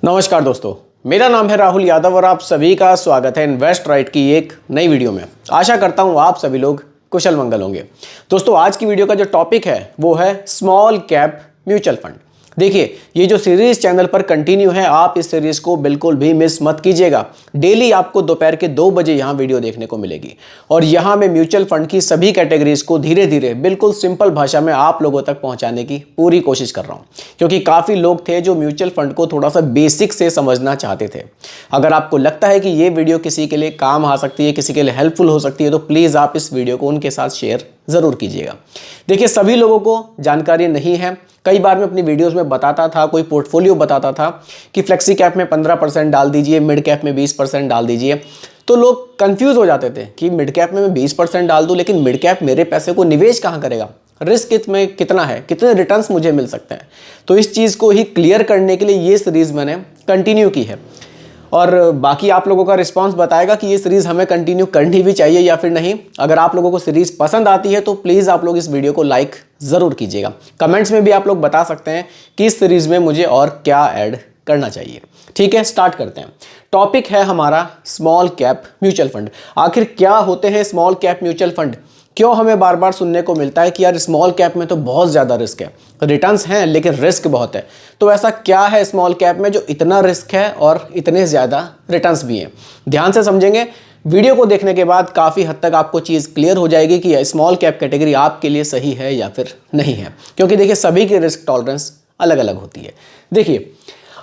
नमस्कार दोस्तों, मेरा नाम है राहुल यादव और आप सभी का स्वागत है इन्वेस्ट राइट की एक नई वीडियो में। आशा करता हूं आप सभी लोग कुशल मंगल होंगे। दोस्तों, आज की वीडियो का जो टॉपिक है वो है स्मॉल कैप म्यूचुअल फंड। देखिए, ये जो सीरीज चैनल पर कंटिन्यू है, आप इस सीरीज को बिल्कुल भी मिस मत कीजिएगा। डेली आपको दोपहर के 2 बजे यहाँ वीडियो देखने को मिलेगी और यहाँ मैं म्यूचुअल फंड की सभी कैटेगरीज को धीरे धीरे बिल्कुल सिंपल भाषा में आप लोगों तक पहुँचाने की पूरी कोशिश कर रहा हूँ, क्योंकि काफ़ी लोग थे जो म्यूचुअल फंड को थोड़ा सा बेसिक से समझना चाहते थे। अगर आपको लगता है कि ये वीडियो किसी के लिए काम आ सकती है, किसी के लिए हेल्पफुल हो सकती है, तो प्लीज़ आप इस वीडियो को उनके साथ शेयर ज़रूर कीजिएगा। देखिए, सभी लोगों को जानकारी नहीं है। कई बार मैं अपनी वीडियोस में बताता था, कोई पोर्टफोलियो बताता था कि फ्लेक्सी कैप में 15% डाल दीजिए, मिड कैप में 20% डाल दीजिए। तो लोग कंफ्यूज हो जाते थे कि मिड कैप में मैं 20% डाल दूं, लेकिन मिड कैप मेरे पैसे को निवेश कहाँ करेगा, रिस्क इसमें कितना है, कितने रिटर्न्स मुझे मिल सकते हैं। तो इस चीज़ को ही क्लियर करने के लिए ये सीरीज़ मैंने कंटिन्यू की है और बाकी आप लोगों का रिस्पांस बताएगा कि ये सीरीज़ हमें कंटिन्यू करनी भी चाहिए या फिर नहीं। अगर आप लोगों को सीरीज़ पसंद आती है तो प्लीज़ आप लोग इस वीडियो को लाइक ज़रूर कीजिएगा। कमेंट्स में भी आप लोग बता सकते हैं कि इस सीरीज़ में मुझे और क्या ऐड करना चाहिए। ठीक है, स्टार्ट करते हैं। टॉपिक है हमारा स्मॉल कैप म्यूचुअल फंड। आखिर क्या होते हैं स्मॉल कैप म्यूचुअल फंड? क्यों हमें बार बार सुनने को मिलता है कि यार स्मॉल कैप में तो बहुत ज़्यादा रिस्क है, रिटर्न्स हैं लेकिन रिस्क बहुत है। तो ऐसा क्या है स्मॉल कैप में जो इतना रिस्क है और इतने ज़्यादा रिटर्न्स भी हैं? ध्यान से समझेंगे, वीडियो को देखने के बाद काफ़ी हद तक आपको चीज़ क्लियर हो जाएगी कि स्मॉल कैप कैटेगरी आपके लिए सही है या फिर नहीं है। क्योंकि देखिए, सभी की रिस्क टॉलरेंस अलग अलग होती है। देखिए,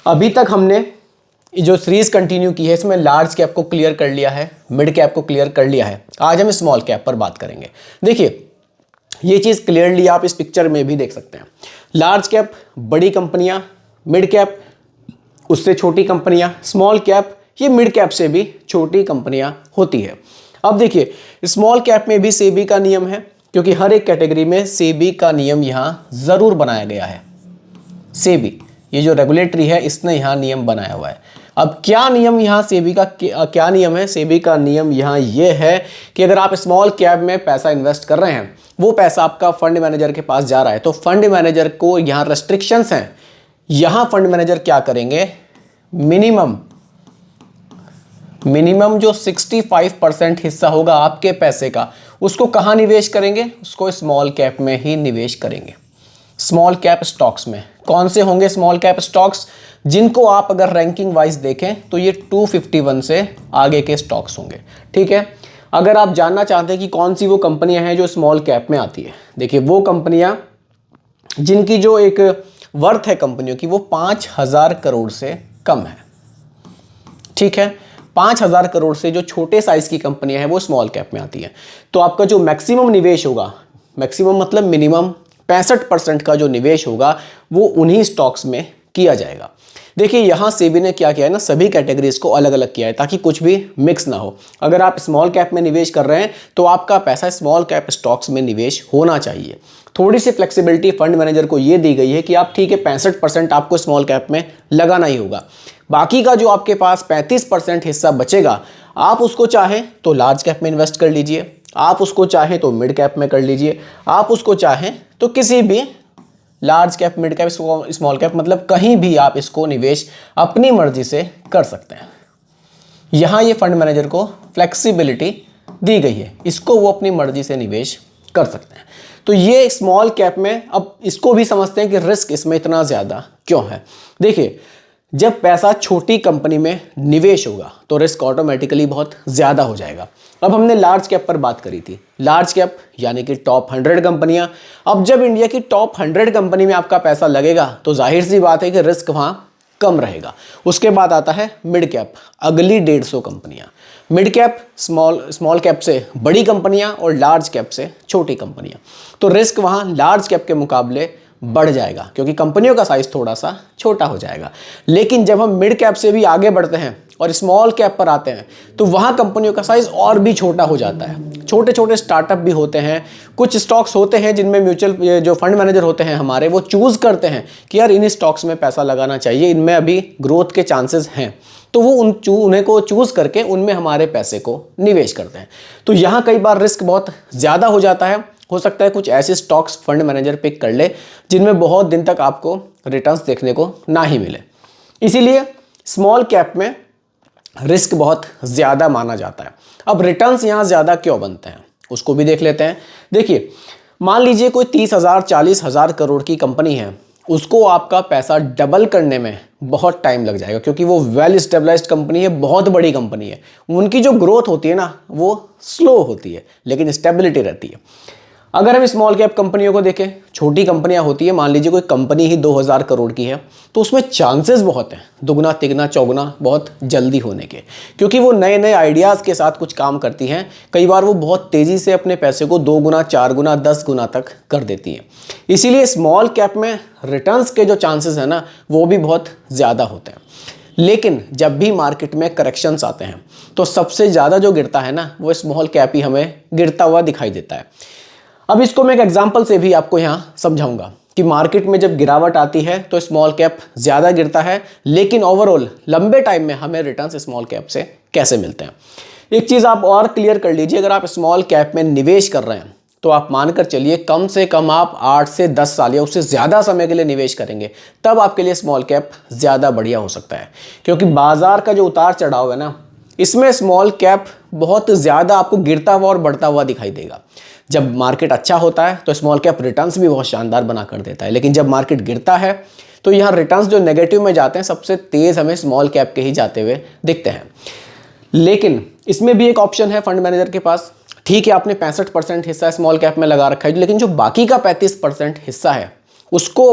अभी तक हमने जो सीरीज कंटिन्यू की है इसमें लार्ज कैप को क्लियर कर लिया है, मिड कैप को क्लियर कर लिया है। आज हम स्मॉल कैप पर बात करेंगे। देखिए, ये चीज़ क्लियरली आप इस पिक्चर में भी देख सकते हैं। लार्ज कैप बड़ी कंपनियां, मिड कैप उससे छोटी कंपनियां, स्मॉल कैप ये मिड कैप से भी छोटी कंपनियां होती है। अब देखिए, स्मॉल कैप में भी सेबी का नियम है, क्योंकि हर एक कैटेगरी में सेबी का नियम यहाँ ज़रूर बनाया गया है। सेबी ये जो रेगुलेटरी है इसने यहाँ नियम बनाया हुआ है। अब क्या नियम यहाँ सेबी का क्या नियम है? सेबी का नियम यहाँ ये है कि अगर आप स्मॉल कैप में पैसा इन्वेस्ट कर रहे हैं, वो पैसा आपका फंड मैनेजर के पास जा रहा है, तो फंड मैनेजर को यहाँ रेस्ट्रिक्शंस हैं। यहाँ फंड मैनेजर क्या करेंगे, मिनिमम जो 65% हिस्सा होगा आपके पैसे का, उसको कहाँ निवेश करेंगे? उसको स्मॉल कैप में ही निवेश करेंगे। स्मॉल कैप स्टॉक्स में कौन से होंगे स्मॉल कैप स्टॉक्स? जिनको आप अगर रैंकिंग वाइज देखें तो ये 251 से आगे के स्टॉक्स होंगे। ठीक है, अगर आप जानना चाहते हैं कि कौन सी वो कंपनियां हैं जो स्मॉल कैप में आती है, देखिए वो कंपनियां जिनकी जो एक वर्थ है कंपनियों की वो 5,000 करोड़ से कम है। ठीक है, 5,000 करोड़ से जो छोटे साइज की कंपनियां हैं वो स्मॉल कैप में आती हैं। तो आपका जो मैक्सिमम निवेश होगा, मैक्सिमम मतलब मिनिमम 65% का जो निवेश होगा वो उन्हीं स्टॉक्स में किया जाएगा। देखिए, यहाँ सेबी ने क्या किया है ना, सभी कैटेगरीज को अलग अलग किया है ताकि कुछ भी मिक्स ना हो। अगर आप स्मॉल कैप में निवेश कर रहे हैं तो आपका पैसा स्मॉल कैप स्टॉक्स में निवेश होना चाहिए। थोड़ी सी फ्लेक्सिबिलिटी फंड मैनेजर को ये दी गई है कि आप ठीक है 65% आपको स्मॉल कैप में लगाना ही होगा। बाकी का जो आपके पास 35% हिस्सा बचेगा, आप उसको चाहें तो लार्ज कैप में इन्वेस्ट कर लीजिए, आप उसको चाहें तो मिड कैप में कर लीजिए, आप उसको चाहें तो किसी भी large cap, mid cap, small cap, मतलब कहीं भी आप इसको निवेश अपनी मर्जी से कर सकते हैं। यहाँ ये फंड मैनेजर को फ्लेक्सिबिलिटी दी गई है, इसको वो अपनी मर्जी से निवेश कर सकते हैं। तो ये स्मॉल कैप में, अब इसको भी समझते हैं कि रिस्क इसमें इतना ज़्यादा क्यों है। देखिए, जब पैसा छोटी कंपनी में निवेश होगा तो रिस्क ऑटोमेटिकली बहुत ज़्यादा हो जाएगा। अब हमने लार्ज कैप पर बात करी थी, लार्ज कैप यानी कि टॉप 100 कंपनियां। अब जब इंडिया की टॉप 100 कंपनी में आपका पैसा लगेगा तो जाहिर सी बात है कि रिस्क वहाँ कम रहेगा। उसके बाद आता है मिड कैप, अगली 150 कंपनियां। मिड कैप स्मॉल कैप से बड़ी कंपनियां और लार्ज कैप से छोटी कंपनियां। तो रिस्क वहाँ लार्ज कैप के मुकाबले बढ़ जाएगा क्योंकि कंपनियों का साइज थोड़ा सा छोटा हो जाएगा। लेकिन जब हम मिड कैप से भी आगे बढ़ते हैं और स्मॉल कैप पर आते हैं तो वहाँ कंपनियों का साइज और भी छोटा हो जाता है। छोटे छोटे स्टार्टअप भी होते हैं, कुछ स्टॉक्स होते हैं जिनमें म्यूचुअल जो फंड मैनेजर होते हैं हमारे, वो चूज़ करते हैं कि यार इन स्टॉक्स में पैसा लगाना चाहिए, इनमें अभी ग्रोथ के चांसेस हैं, तो वो उन्हें को चूज़ करके उनमें हमारे पैसे को निवेश करते हैं। तो यहाँ कई बार रिस्क बहुत ज़्यादा हो जाता है। हो सकता है कुछ ऐसे स्टॉक्स फंड मैनेजर पिक कर ले जिनमें बहुत दिन तक आपको रिटर्न्स देखने को ना ही मिले। इसीलिए स्मॉल कैप में रिस्क बहुत ज़्यादा माना जाता है। अब रिटर्न्स यहाँ ज़्यादा क्यों बनते हैं उसको भी देख लेते हैं। देखिए, मान लीजिए कोई 30,000 40,000 करोड़ की कंपनी है, उसको आपका पैसा डबल करने में बहुत टाइम लग जाएगा, क्योंकि वो वेल स्टेबलाइज्ड कंपनी है, बहुत बड़ी कंपनी है। उनकी जो ग्रोथ होती है ना वो स्लो होती है, लेकिन स्टेबिलिटी रहती है। अगर हम स्मॉल कैप कंपनियों को देखें, छोटी कंपनियां होती है, मान लीजिए कोई कंपनी ही 2000 करोड़ की है, तो उसमें चांसेस बहुत हैं दुगना तिगना चौगुना बहुत जल्दी होने के, क्योंकि वो नए नए आइडियाज़ के साथ कुछ काम करती हैं। कई बार वो बहुत तेज़ी से अपने पैसे को 2 गुना 4 गुना 10 गुना तक कर देती हैं। इसीलिए स्मॉल कैप में रिटर्न्स के जो चांसेस हैं ना वो भी बहुत ज़्यादा होते हैं। लेकिन जब भी मार्केट में करेक्शंस आते हैं तो सबसे ज़्यादा जो गिरता है ना वो स्मॉल कैप ही हमें गिरता हुआ दिखाई देता है। अब इसको मैं एक एग्जांपल से भी आपको यहाँ समझाऊंगा कि मार्केट में जब गिरावट आती है तो स्मॉल कैप ज़्यादा गिरता है, लेकिन ओवरऑल लंबे टाइम में हमें रिटर्न्स स्मॉल कैप से कैसे मिलते हैं। एक चीज़ आप और क्लियर कर लीजिए, अगर आप स्मॉल कैप में निवेश कर रहे हैं तो आप मानकर चलिए कम से कम आप 8 से 10 साल या उससे ज़्यादा समय के लिए निवेश करेंगे, तब आपके लिए स्मॉल कैप ज़्यादा बढ़िया हो सकता है। क्योंकि बाजार का जो उतार चढ़ाव है ना, इसमें स्मॉल कैप बहुत ज़्यादा आपको गिरता हुआ और बढ़ता हुआ दिखाई देगा। जब मार्केट अच्छा होता है तो स्मॉल कैप रिटर्न्स भी बहुत शानदार बना कर देता है, लेकिन जब मार्केट गिरता है तो यहाँ रिटर्न्स जो नेगेटिव में जाते हैं सबसे तेज़ हमें स्मॉल कैप के ही जाते हुए दिखते हैं। लेकिन इसमें भी एक ऑप्शन है फंड मैनेजर के पास। ठीक है, आपने 65% हिस्सा स्मॉल कैप में लगा रखा है, लेकिन जो बाकी का 35% हिस्सा है उसको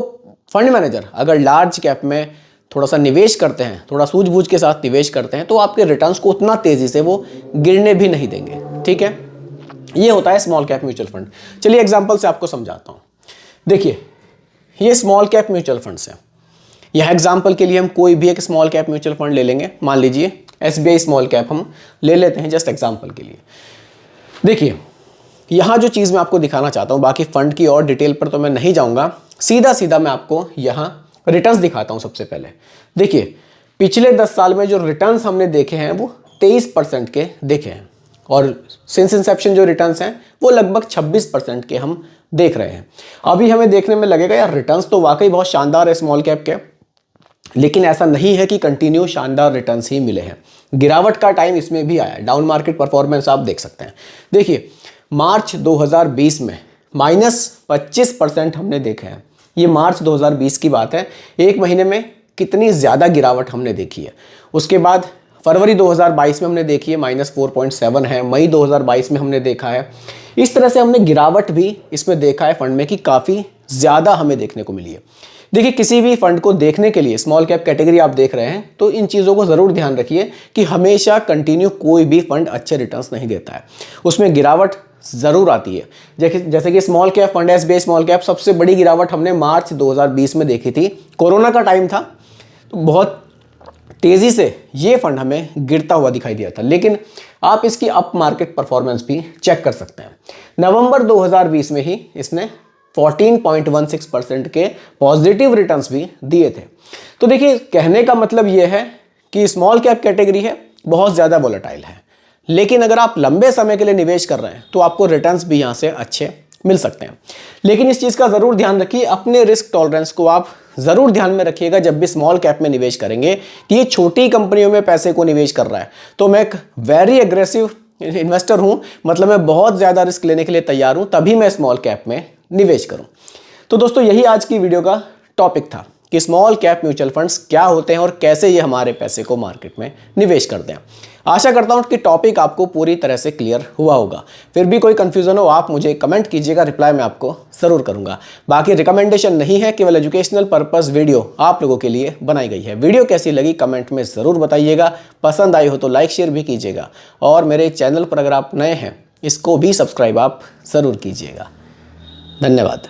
फंड मैनेजर अगर लार्ज कैप में थोड़ा सा निवेश करते हैं, थोड़ा सूझबूझ के साथ निवेश करते हैं, तो आपके रिटर्न्स को उतना तेज़ी से वो गिरने भी नहीं देंगे। ठीक है, ये होता है स्मॉल कैप म्यूचुअल फंड। चलिए एग्जांपल से आपको समझाता हूँ। देखिए, ये स्मॉल कैप म्यूचुअल फंड्स हैं। यह एग्जांपल के लिए हम कोई भी एक स्मॉल कैप म्यूचुअल फंड ले लेंगे। मान लीजिए SBI स्मॉल कैप हम ले लेते हैं जस्ट एग्जांपल के लिए। देखिए, यहाँ जो चीज़ मैं आपको दिखाना चाहता हूँ, बाकी फंड की और डिटेल पर तो मैं नहीं जाऊँगा, सीधा सीधा मैं आपको यहाँ रिटर्न्स दिखाता हूँ। सबसे पहले देखिए, पिछले 10 साल में जो रिटर्न्स हमने देखे हैं वो 23% के देखे हैं, और सिंस इंसेप्शन जो रिटर्न्स हैं वो लगभग 26% के हम देख रहे हैं। अभी हमें देखने में लगेगा यार रिटर्न्स तो वाकई बहुत शानदार है स्मॉल कैप के, लेकिन ऐसा नहीं है कि कंटिन्यू शानदार रिटर्न्स ही मिले हैं। गिरावट का टाइम इसमें भी आया, डाउन मार्केट परफॉर्मेंस आप देख सकते हैं। देखिए, मार्च 2020 में -25% हमने देखे हैं। ये मार्च 2020 की बात है। एक महीने में कितनी ज़्यादा गिरावट हमने देखी है। उसके बाद फरवरी 2022 में हमने देखी है -4.7 है, मई 2022 में हमने देखा है। इस तरह से हमने गिरावट भी इसमें देखा है फंड में कि काफ़ी ज़्यादा हमें देखने को मिली है। देखिए, किसी भी फंड को देखने के लिए स्मॉल कैप कैटेगरी आप देख रहे हैं तो इन चीज़ों को ज़रूर ध्यान रखिए कि हमेशा कंटिन्यू कोई भी फंड अच्छे रिटर्न्स नहीं देता है, उसमें गिरावट ज़रूर आती है। जैसे कि small cap fund SBI small cap, सबसे बड़ी गिरावट हमने मार्च 2020 में देखी थी। कोरोना का टाइम था तो बहुत तेज़ी से ये फंड हमें गिरता हुआ दिखाई दिया था, लेकिन आप इसकी अप मार्केट परफॉर्मेंस भी चेक कर सकते हैं। नवंबर 2020 में ही इसने 14.16% के पॉजिटिव रिटर्न्स भी दिए थे। तो देखिए, कहने का मतलब ये है कि स्मॉल कैप कैटेगरी है, बहुत ज़्यादा वोलेटाइल है, लेकिन अगर आप लंबे समय के लिए निवेश कर रहे हैं तो आपको रिटर्न्स भी यहाँ से अच्छे मिल सकते हैं। लेकिन इस चीज़ का ज़रूर ध्यान रखिए, अपने रिस्क टॉलरेंस को आप ज़रूर ध्यान में रखिएगा जब भी स्मॉल कैप में निवेश करेंगे कि ये छोटी कंपनियों में पैसे को निवेश कर रहा है तो मैं एक वेरी एग्रेसिव इन्वेस्टर हूँ, मतलब मैं बहुत ज़्यादा रिस्क लेने के लिए तैयार हूँ, तभी मैं स्मॉल कैप में निवेश करूँ। तो दोस्तों, यही आज की वीडियो का टॉपिक था कि स्मॉल कैप म्यूचुअल फंड्स क्या होते हैं और कैसे ये हमारे पैसे को मार्केट में निवेश करते हैं। आशा करता हूँ कि टॉपिक आपको पूरी तरह से क्लियर हुआ होगा। फिर भी कोई कन्फ्यूज़न हो आप मुझे कमेंट कीजिएगा, रिप्लाई मैं आपको ज़रूर करूँगा। बाकी रिकमेंडेशन नहीं है, केवल एजुकेशनल पर्पस वीडियो आप लोगों के लिए बनाई गई है। वीडियो कैसी लगी कमेंट में ज़रूर बताइएगा, पसंद आई हो तो लाइक शेयर भी कीजिएगा, और मेरे चैनल पर अगर आप नए हैं इसको भी सब्सक्राइब आप ज़रूर कीजिएगा। धन्यवाद।